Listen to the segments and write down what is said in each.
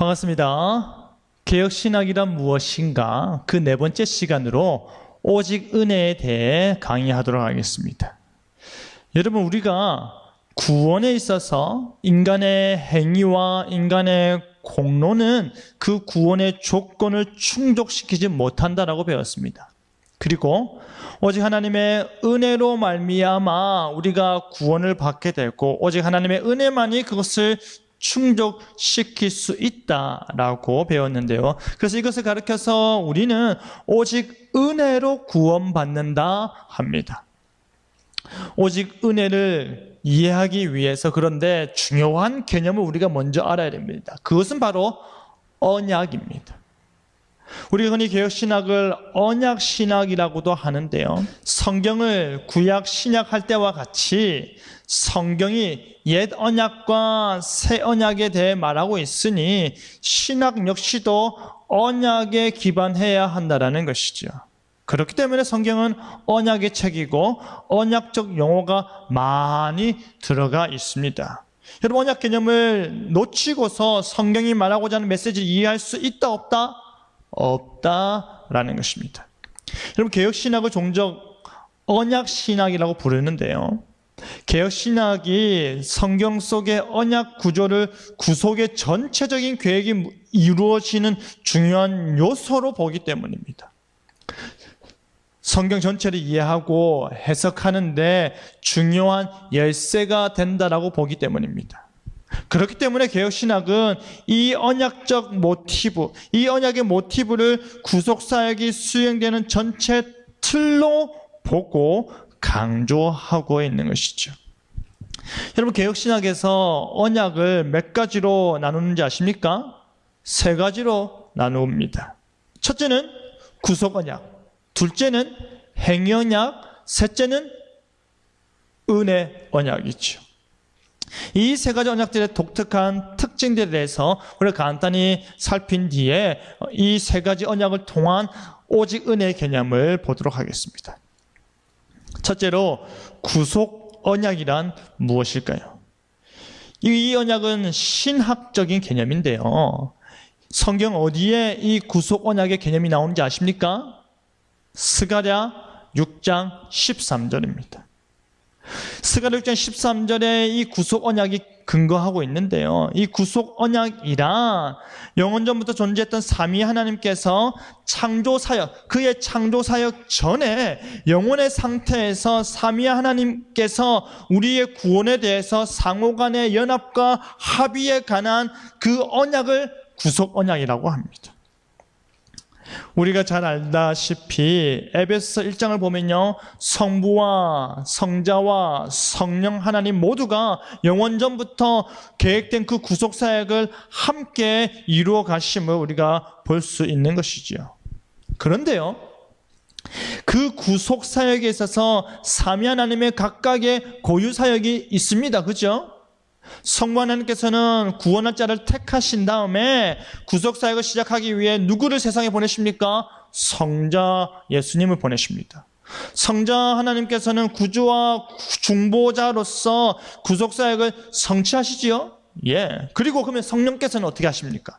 반갑습니다. 개혁신학이란 무엇인가? 그 네 번째 시간으로 오직 은혜에 대해 강의하도록 하겠습니다. 여러분, 우리가 구원에 있어서 인간의 행위와 인간의 공로는 그 구원의 조건을 충족시키지 못한다라고 배웠습니다. 그리고 오직 하나님의 은혜로 말미암아 우리가 구원을 받게 되고 오직 하나님의 은혜만이 그것을 충족시킬 수 있다라고 배웠는데요. 그래서 이것을 가르쳐서 우리는 오직 은혜로 구원받는다 합니다. 오직 은혜를 이해하기 위해서 그런데 중요한 개념을 우리가 먼저 알아야 됩니다. 그것은 바로 언약입니다. 우리가 흔히 개혁신학을 언약신학이라고도 하는데요. 성경을 구약, 신약 할 때와 같이 성경이 옛 언약과 새 언약에 대해 말하고 있으니 신학 역시도 언약에 기반해야 한다는 것이죠. 그렇기 때문에 성경은 언약의 책이고 언약적 용어가 많이 들어가 있습니다. 여러분, 언약 개념을 놓치고서 성경이 말하고자 하는 메시지를 이해할 수 있다 없다? 없다라는 것입니다. 여러분, 개혁신학을 종종 언약신학이라고 부르는데요. 개혁신학이 성경 속의 언약 구조를 구속의 전체적인 계획이 이루어지는 중요한 요소로 보기 때문입니다. 성경 전체를 이해하고 해석하는데 중요한 열쇠가 된다라고 보기 때문입니다. 그렇기 때문에 개혁신학은 이 언약적 모티브, 이 언약의 모티브를 구속사역이 수행되는 전체 틀로 보고 강조하고 있는 것이죠. 여러분, 개혁신학에서 언약을 몇 가지로 나누는지 아십니까? 세 가지로 나눕니다. 첫째는 구속언약, 둘째는 행위언약, 셋째는 은혜언약이죠. 이 세 가지 언약들의 독특한 특징들에 대해서 우리가 간단히 살핀 뒤에 이 세 가지 언약을 통한 오직 은혜의 개념을 보도록 하겠습니다. 첫째로 구속 언약이란 무엇일까요? 이 언약은 신학적인 개념인데요. 성경 어디에 이 구속 언약의 개념이 나오는지 아십니까? 스가랴 6장 13절입니다. 스가랴 6장 13절에 이 구속 언약이 근거하고 있는데요. 이 구속 언약이란 영원전부터 존재했던 삼위 하나님께서 창조사역, 그의 창조사역 전에 영원의 상태에서 삼위 하나님께서 우리의 구원에 대해서 상호간의 연합과 합의에 관한 그 언약을 구속 언약이라고 합니다. 우리가 잘 알다시피 에베소서 1장을 보면요, 성부와 성자와 성령 하나님 모두가 영원전부터 계획된 그 구속사역을 함께 이루어 가심을 우리가 볼 수 있는 것이지요. 그런데요, 그 구속사역에 있어서 삼위 하나님의 각각의 고유사역이 있습니다. 그죠? 성부 하나님께서는 구원할 자를 택하신 다음에 구속사역을 시작하기 위해 누구를 세상에 보내십니까? 성자 예수님을 보내십니다. 성자 하나님께서는 구주와 중보자로서 구속사역을 성취하시지요? 예. 그리고 그러면 성령께서는 어떻게 하십니까?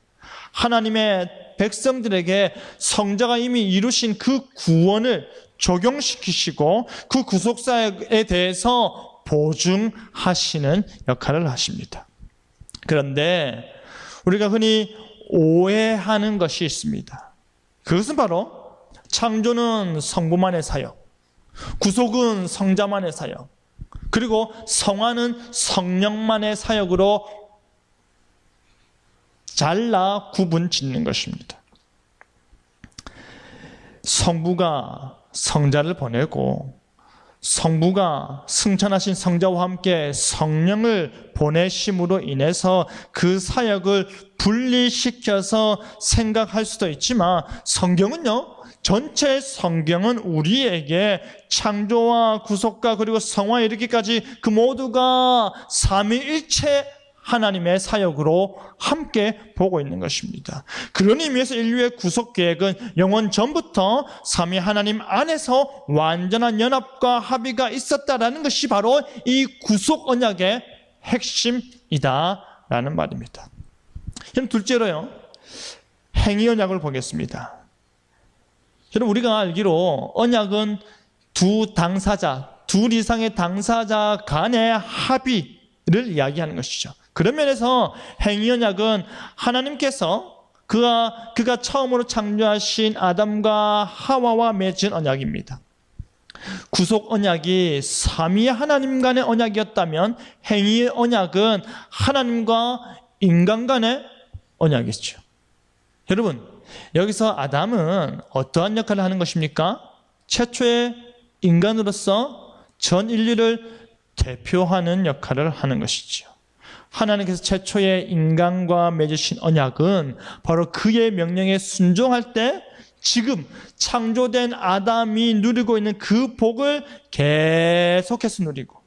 하나님의 백성들에게 성자가 이미 이루신 그 구원을 적용시키시고 그 구속사역에 대해서 보증하시는 역할을 하십니다. 그런데 우리가 흔히 오해하는 것이 있습니다. 그것은 바로 창조는 성부만의 사역, 구속은 성자만의 사역, 그리고 성화는 성령만의 사역으로 잘라 구분 짓는 것입니다. 성부가 성자를 보내고 성부가 승천하신 성자와 함께 성령을 보내심으로 인해서 그 사역을 분리시켜서 생각할 수도 있지만 성경은요, 전체 성경은 우리에게 창조와 구속과 그리고 성화에 이르기까지 그 모두가 삼위일체 하나님의 사역으로 함께 보고 있는 것입니다. 그런 의미에서 인류의 구속 계획은 영원 전부터 삼위 하나님 안에서 완전한 연합과 합의가 있었다라는 것이 바로 이 구속 언약의 핵심이다라는 말입니다. 그럼 둘째로요, 행위 언약을 보겠습니다. 여러분, 우리가 알기로 언약은 둘 이상의 당사자 간의 합의를 이야기하는 것이죠. 그런 면에서 행위 언약은 하나님께서 그가 처음으로 창조하신 아담과 하와와 맺은 언약입니다. 구속 언약이 삼위 하나님 간의 언약이었다면 행위 언약은 하나님과 인간 간의 언약이죠. 여러분, 여기서 아담은 어떠한 역할을 하는 것입니까? 최초의 인간으로서 전 인류를 대표하는 역할을 하는 것이죠. 하나님께서 최초의 인간과 맺으신 언약은 바로 그의 명령에 순종할 때 지금 창조된 아담이 누리고 있는 그 복을 계속해서 누리고,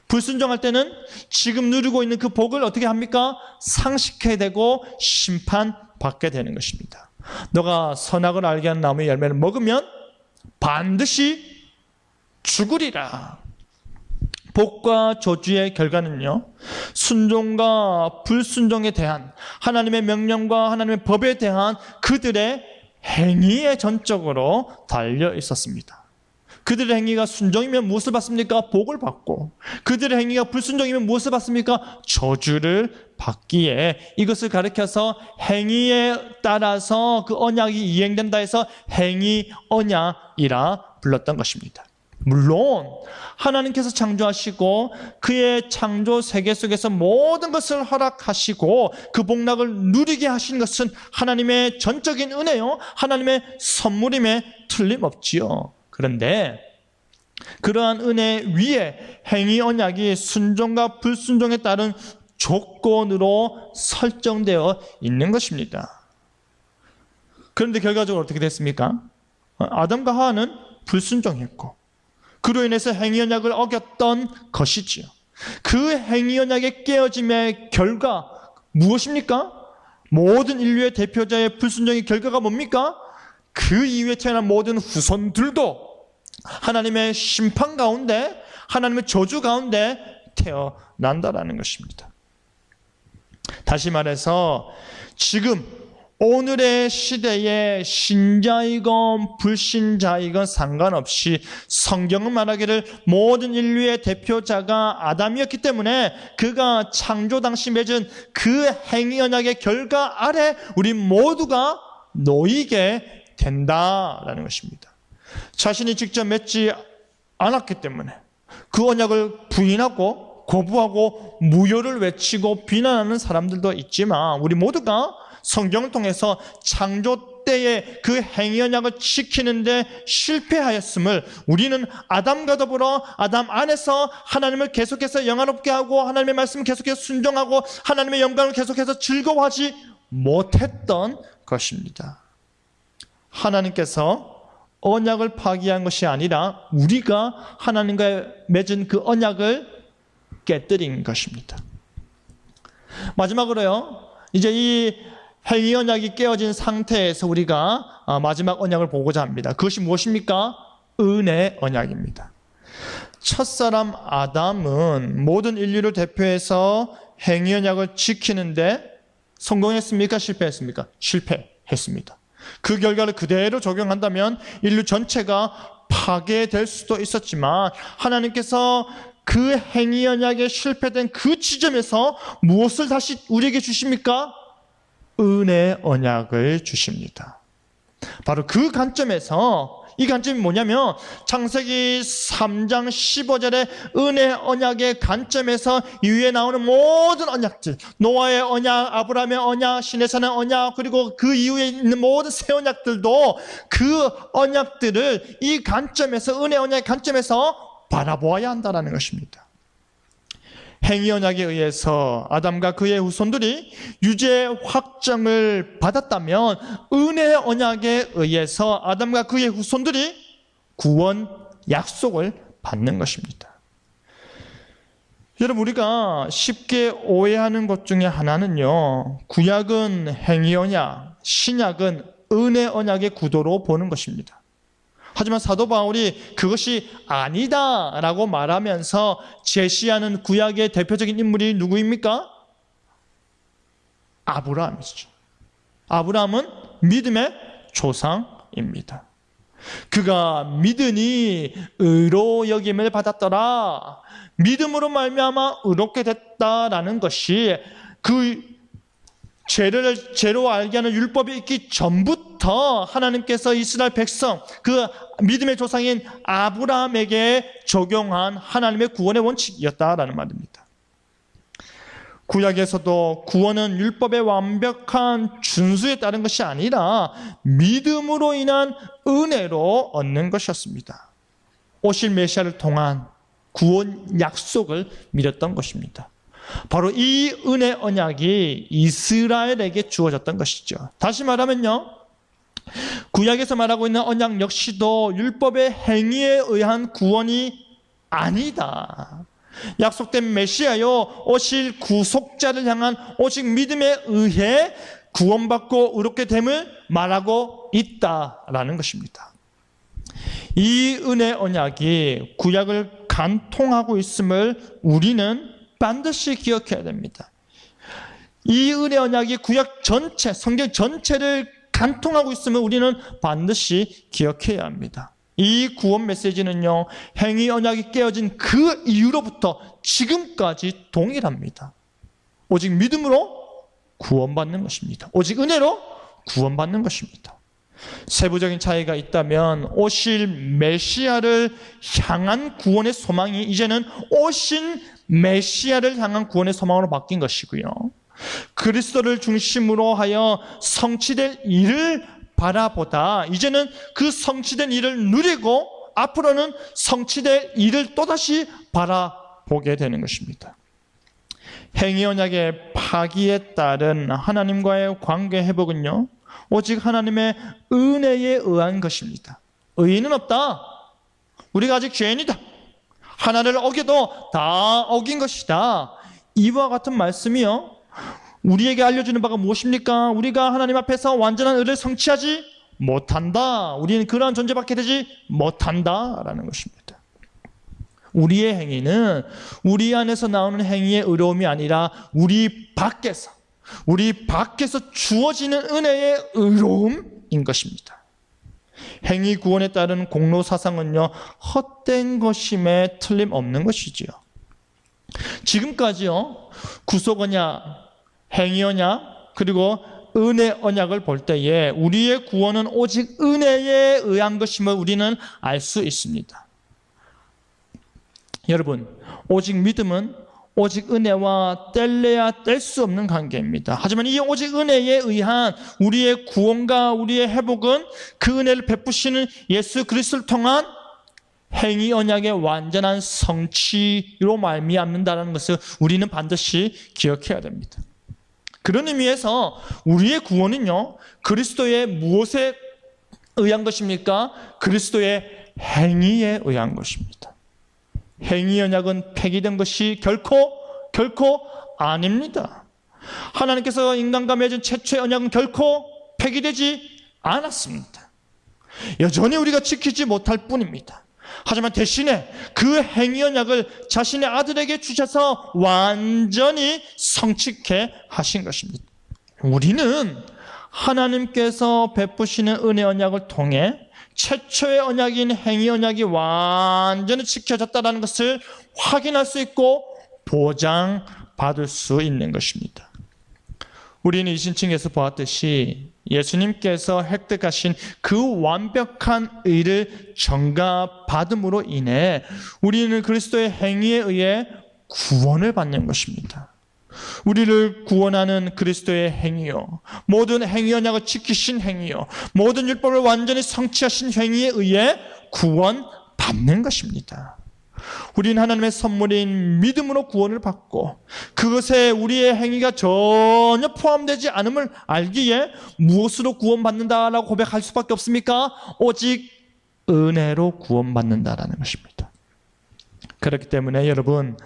불순종할 때는 지금 누리고 있는 그 복을 어떻게 합니까? 상실하게 되고 심판받게 되는 것입니다. 너가 선악을 알게 하는 나무의 열매를 먹으면 반드시 죽으리라. 복과 저주의 결과는요, 순종과 불순종에 대한 하나님의 명령과 하나님의 법에 대한 그들의 행위에 전적으로 달려 있었습니다. 그들의 행위가 순종이면 무엇을 받습니까? 복을 받고, 그들의 행위가 불순종이면 무엇을 받습니까? 저주를 받기에, 이것을 가리켜서 행위에 따라서 그 언약이 이행된다 해서 행위 언약이라 불렀던 것입니다. 물론 하나님께서 창조하시고 그의 창조 세계 속에서 모든 것을 허락하시고 그 복락을 누리게 하신 것은 하나님의 전적인 은혜요, 하나님의 선물임에 틀림없지요. 그런데 그러한 은혜 위에 행위 언약이 순종과 불순종에 따른 조건으로 설정되어 있는 것입니다. 그런데 결과적으로 어떻게 됐습니까? 아담과 하와는 불순종했고, 그로 인해서 행위 언약을 어겼던 것이지요. 그 행위 언약의 깨어짐의 결과 무엇입니까? 모든 인류의 대표자의 불순종의 결과가 뭡니까? 그 이후에 태어난 모든 후손들도 하나님의 심판 가운데, 하나님의 저주 가운데 태어난다라는 것입니다. 다시 말해서 지금 오늘의 시대에 신자이건 불신자이건 상관없이 성경은 말하기를 모든 인류의 대표자가 아담이었기 때문에 그가 창조 당시 맺은 그 행위 언약의 결과 아래 우리 모두가 놓이게 된다라는 것입니다. 자신이 직접 맺지 않았기 때문에 그 언약을 부인하고 거부하고 무효를 외치고 비난하는 사람들도 있지만, 우리 모두가 성경을 통해서 창조 때의 그 행위 언약을 지키는데 실패하였음을, 우리는 아담과 더불어 아담 안에서 하나님을 계속해서 영화롭게 하고 하나님의 말씀을 계속해서 순종하고 하나님의 영광을 계속해서 즐거워하지 못했던 것입니다. 하나님께서 언약을 파기한 것이 아니라 우리가 하나님과 맺은 그 언약을 깨뜨린 것입니다. 마지막으로요, 이제 이 행위 언약이 깨어진 상태에서 우리가 마지막 언약을 보고자 합니다. 그것이 무엇입니까? 은혜 언약입니다. 첫사람 아담은 모든 인류를 대표해서 행위 언약을 지키는데 성공했습니까? 실패했습니까? 실패했습니다. 그 결과를 그대로 적용한다면 인류 전체가 파괴될 수도 있었지만, 하나님께서 그 행위 언약에 실패된 그 지점에서 무엇을 다시 우리에게 주십니까? 은혜 언약을 주십니다. 바로 그 관점에서, 이 관점이 뭐냐면 창세기 3장 15절의 은혜 언약의 관점에서 이후에 나오는 모든 언약들, 노아의 언약, 아브라함의 언약, 시내산의 언약, 그리고 그 이후에 있는 모든 새 언약들도 그 언약들을 이 관점에서, 은혜 언약의 관점에서 바라보아야 한다는 것입니다. 행위 언약에 의해서 아담과 그의 후손들이 유죄 확정을 받았다면, 은혜 언약에 의해서 아담과 그의 후손들이 구원 약속을 받는 것입니다. 여러분, 우리가 쉽게 오해하는 것 중에 하나는요, 구약은 행위 언약, 신약은 은혜 언약의 구도로 보는 것입니다. 하지만 사도 바울이 그것이 아니다라고 말하면서 제시하는 구약의 대표적인 인물이 누구입니까? 아브라함이죠. 아브라함은 믿음의 조상입니다. 그가 믿으니 의로 여김을 받았더라. 믿음으로 말미암아 의롭게 됐다라는 것이 그 죄로 알게 하는 율법이 있기 전부터 하나님께서 이스라엘 백성, 그 믿음의 조상인 아브라함에게 적용한 하나님의 구원의 원칙이었다라는 말입니다. 구약에서도 구원은 율법의 완벽한 준수에 따른 것이 아니라 믿음으로 인한 은혜로 얻는 것이었습니다. 오실 메시아를 통한 구원 약속을 믿었던 것입니다. 바로 이 은혜 언약이 이스라엘에게 주어졌던 것이죠. 다시 말하면요, 구약에서 말하고 있는 언약 역시도 율법의 행위에 의한 구원이 아니다. 약속된 메시아요, 오실 구속자를 향한 오직 믿음에 의해 구원받고 의롭게 됨을 말하고 있다라는 것입니다. 이 은혜 언약이 구약을 간통하고 있음을 우리는 반드시 기억해야 됩니다. 이 은혜 언약이 구약 전체, 성경 전체를 간통하고 있음을 우리는 반드시 기억해야 합니다. 이 구원 메시지는요, 행위 언약이 깨어진 그 이후로부터 지금까지 동일합니다. 오직 믿음으로 구원받는 것입니다. 오직 은혜로 구원받는 것입니다. 세부적인 차이가 있다면 오실 메시아를 향한 구원의 소망이 이제는 오신 메시아를 향한 구원의 소망으로 바뀐 것이고요, 그리스도를 중심으로 하여 성취될 일을 바라보다 이제는 그 성취된 일을 누리고 앞으로는 성취될 일을 또다시 바라보게 되는 것입니다. 행위 언약의 파기에 따른 하나님과의 관계 회복은요, 오직 하나님의 은혜에 의한 것입니다. 의인은 없다. 우리가 아직 죄인이다. 하나를 어겨도 다 어긴 것이다. 이와 같은 말씀이요, 우리에게 알려주는 바가 무엇입니까? 우리가 하나님 앞에서 완전한 의를 성취하지 못한다. 우리는 그러한 존재밖에 되지 못한다라는 것입니다. 우리의 행위는 우리 안에서 나오는 행위의 의로움이 아니라 우리 밖에서 주어지는 은혜의 의로움인 것입니다. 행위 구원에 따른 공로 사상은요, 헛된 것임에 틀림없는 것이지요. 지금까지요, 구속 언약, 행위 언약, 그리고 은혜 언약을 볼 때에 우리의 구원은 오직 은혜에 의한 것임을 우리는 알 수 있습니다. 여러분, 오직 믿음은 오직 은혜와 뗄래야 뗄 수 없는 관계입니다. 하지만 이 오직 은혜에 의한 우리의 구원과 우리의 회복은 그 은혜를 베푸시는 예수 그리스도를 통한 행위 언약의 완전한 성취로 말미암는다는 것을 우리는 반드시 기억해야 됩니다. 그런 의미에서 우리의 구원은요, 그리스도의 무엇에 의한 것입니까? 그리스도의 행위에 의한 것입니다. 행위 언약은 폐기된 것이 결코 아닙니다. 하나님께서 인간과 맺은 최초의 언약은 결코 폐기되지 않았습니다. 여전히 우리가 지키지 못할 뿐입니다. 하지만 대신에 그 행위 언약을 자신의 아들에게 주셔서 완전히 성취케 하신 것입니다. 우리는 하나님께서 베푸시는 은혜 언약을 통해 최초의 언약인 행위 언약이 완전히 지켜졌다는 것을 확인할 수 있고 보장받을 수 있는 것입니다. 우리는 이신층에서 보았듯이 예수님께서 획득하신 그 완벽한 의를 전가받음으로 인해 우리는 그리스도의 행위에 의해 구원을 받는 것입니다. 우리를 구원하는 그리스도의 행위요, 모든 행위 언약을 지키신 행위요, 모든 율법을 완전히 성취하신 행위에 의해 구원받는 것입니다. 우리는 하나님의 선물인 믿음으로 구원을 받고 그것에 우리의 행위가 전혀 포함되지 않음을 알기에 무엇으로 구원받는다라고 고백할 수밖에 없습니까? 오직 은혜로 구원받는다라는 것입니다. 그렇기 때문에 여러분,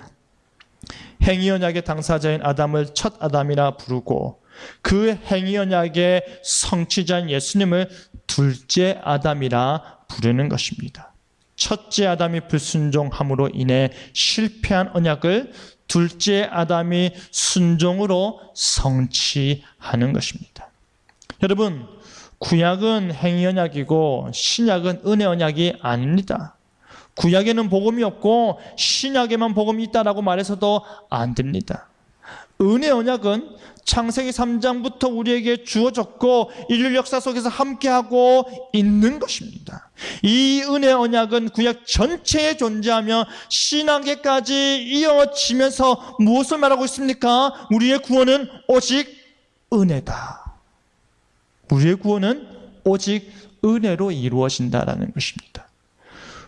행위 언약의 당사자인 아담을 첫 아담이라 부르고 그 행위 언약의 성취자인 예수님을 둘째 아담이라 부르는 것입니다. 첫째 아담이 불순종함으로 인해 실패한 언약을 둘째 아담이 순종으로 성취하는 것입니다. 여러분, 구약은 행위 언약이고 신약은 은혜 언약이 아닙니다. 구약에는 복음이 없고 신약에만 복음이 있다라고 말해서도 안 됩니다. 은혜 언약은 창세기 3장부터 우리에게 주어졌고 인류 역사 속에서 함께하고 있는 것입니다. 이 은혜 언약은 구약 전체에 존재하며 신약에까지 이어지면서 무엇을 말하고 있습니까? 우리의 구원은 오직 은혜다. 우리의 구원은 오직 은혜로 이루어진다라는 것입니다.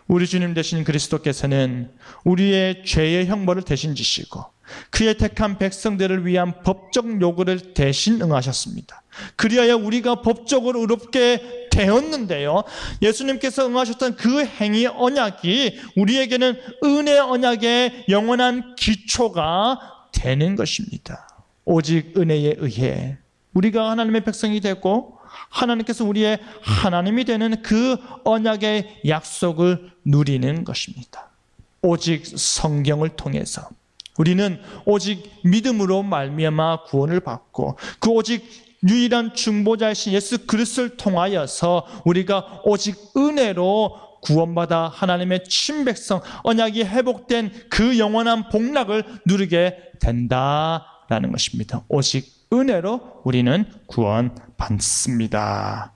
우리 주님 되신 그리스도께서는 우리의 죄의 형벌을 대신 지시고 그의 택한 백성들을 위한 법적 요구를 대신 응하셨습니다. 그리하여 우리가 법적으로 의롭게 되었는데요, 예수님께서 응하셨던 그 행위 언약이 우리에게는 은혜 언약의 영원한 기초가 되는 것입니다. 오직 은혜에 의해 우리가 하나님의 백성이 되고 하나님께서 우리의 하나님이 되는 그 언약의 약속을 누리는 것입니다. 오직 성경을 통해서 우리는 오직 믿음으로 말미암아 구원을 받고 그 오직 유일한 중보자이신 예수 그리스도를 통하여서 우리가 오직 은혜로 구원받아 하나님의 친백성 언약이 회복된 그 영원한 복락을 누리게 된다라는 것입니다. 오직 은혜로 우리는 구원받습니다.